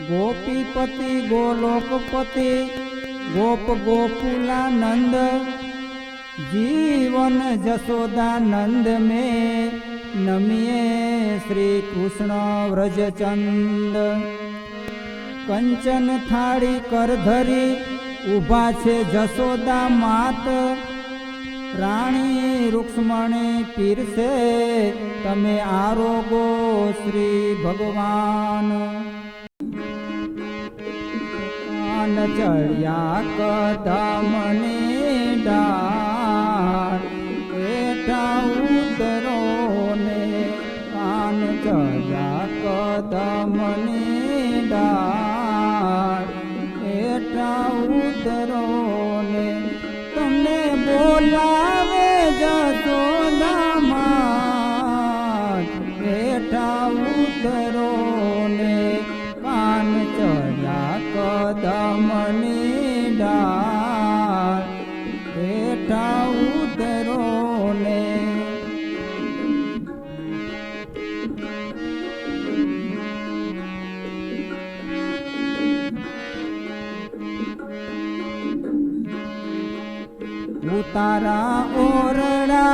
गोपीपति गोलोकपति गोप गोकुलानंद जीवन जसोदानंद में नमिए श्री कृष्ण व्रजचंद। कंचन थाड़ी कर धरी उभा छे जसोदा मात, राणी रुक्ष्मणी पीरसे तमे आरोगो श्री भगवान। कान चढ़िया कदमनी डार एठा उतरो ने, कान चढ़िया कदमनी डार एठा उतरो ने, तमने बोलावे जसोदा मात एठा उतरो ने, कान चढ़िया कदमनी डार एठा उतरो ने। उतारा ओरड़ा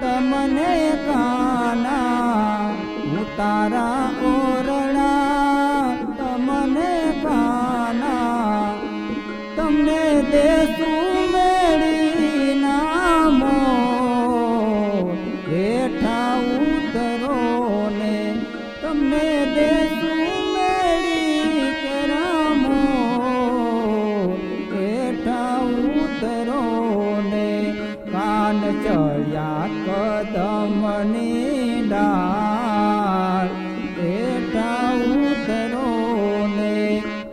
तमने काना, उतारा ओरड़ा तमने काना, तमने देसू मेरी नामो एठा उतरो ने, तमने देसू मेरी के रामो एठा उतरो ने, कान चढ़िया कदमनी डार एठा उतरो ने,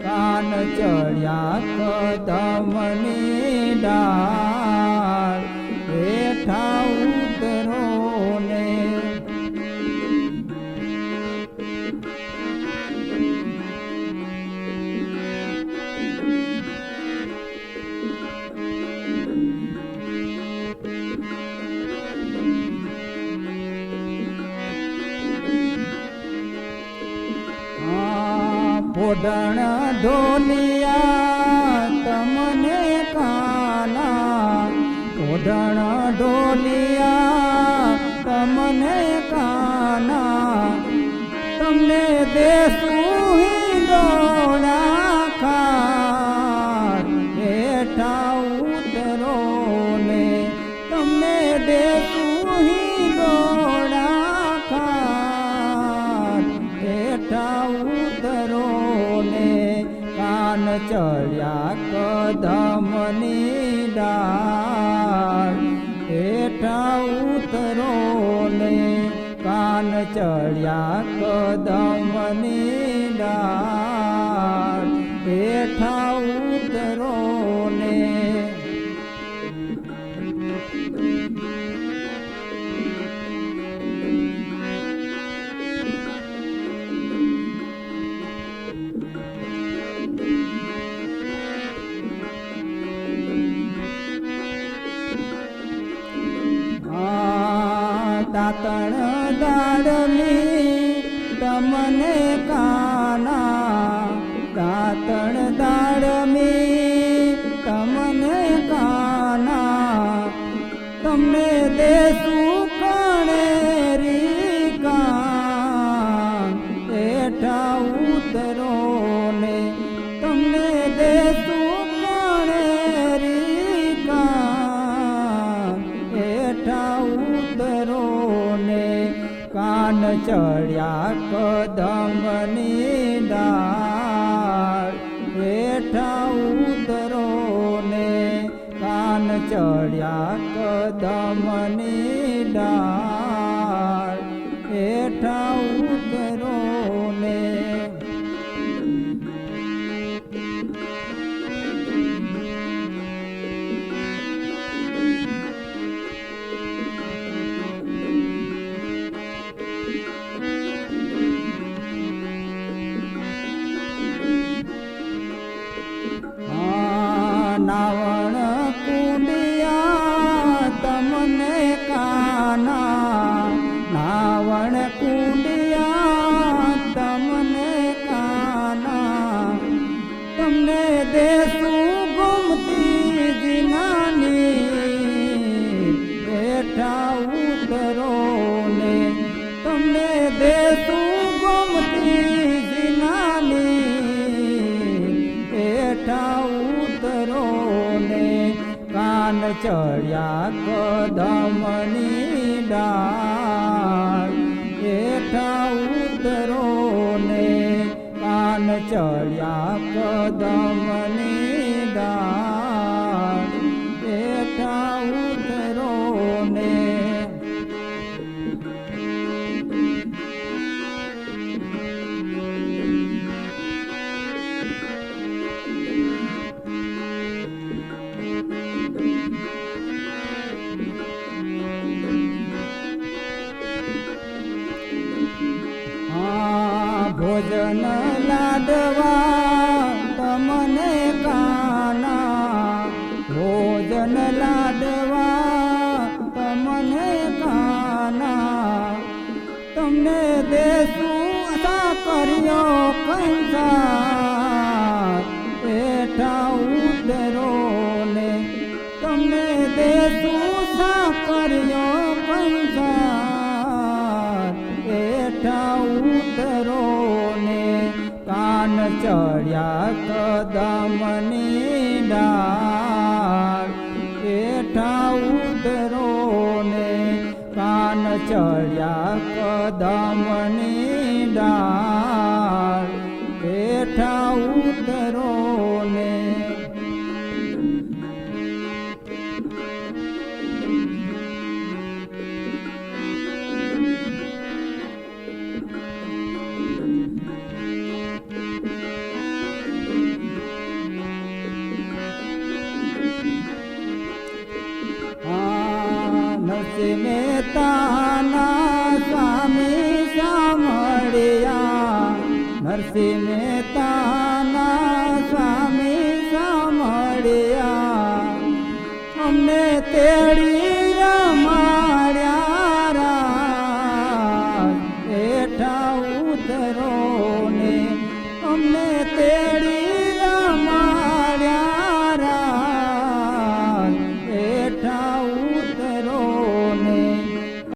कान चढ़िया कदमनी डार एठा उतरो ने। ओढ़ण ढोलिया तमने काना, ओढ़ण ढोलिया तमने काना, तमने देसू हिंडोळा खाट एठा उतरो ने, तमने देसू हिंडोळा खाट एठा उतरो ने, कान चढ़िया कदमनी डार एठा उतरो ने, कान चढ़िया कदमनी डार एठा उतरो ने। दातण दाड़मी तमने काना, दातण दाड़मी तमने काना, तमने देसू कणेरी कान एठा उतरो ने, तमने देसू कणेरी कान एठा उतरो ने, कान चढ़िया कदमनी डार एठा उतरो ने, कान चढ़िया कदमनी डार एठा उतरो ने। नावण कुंडिया तमने काना, नावण कुंडिया तमने काना, ચડ્યા કદમની ડાળ હેઠા ઉતરો ને કાન ચડ્યા કદમની ડાળ હેઠા ઉતરો ને ભોજન લાડવા તમને કાના ભોજન લાડવા તમને કાના તમને દેશું કર્યો કંસાર હેઠા ઉતરો ને તમને દેશું કર્યો કંસાર હેઠા ઉતરો ને કાન ચડ્યા કદમની ડાળ હેઠા ઉતરો ને કાન ચડ્યા કદમની ડાળ હેઠા ઉતરો ને નરસિંહ મહેતાના સ્વામી સાંભળ્યા નરસિંહ મહેતાના સ્વામી સાંભળ્યા અમને તેડી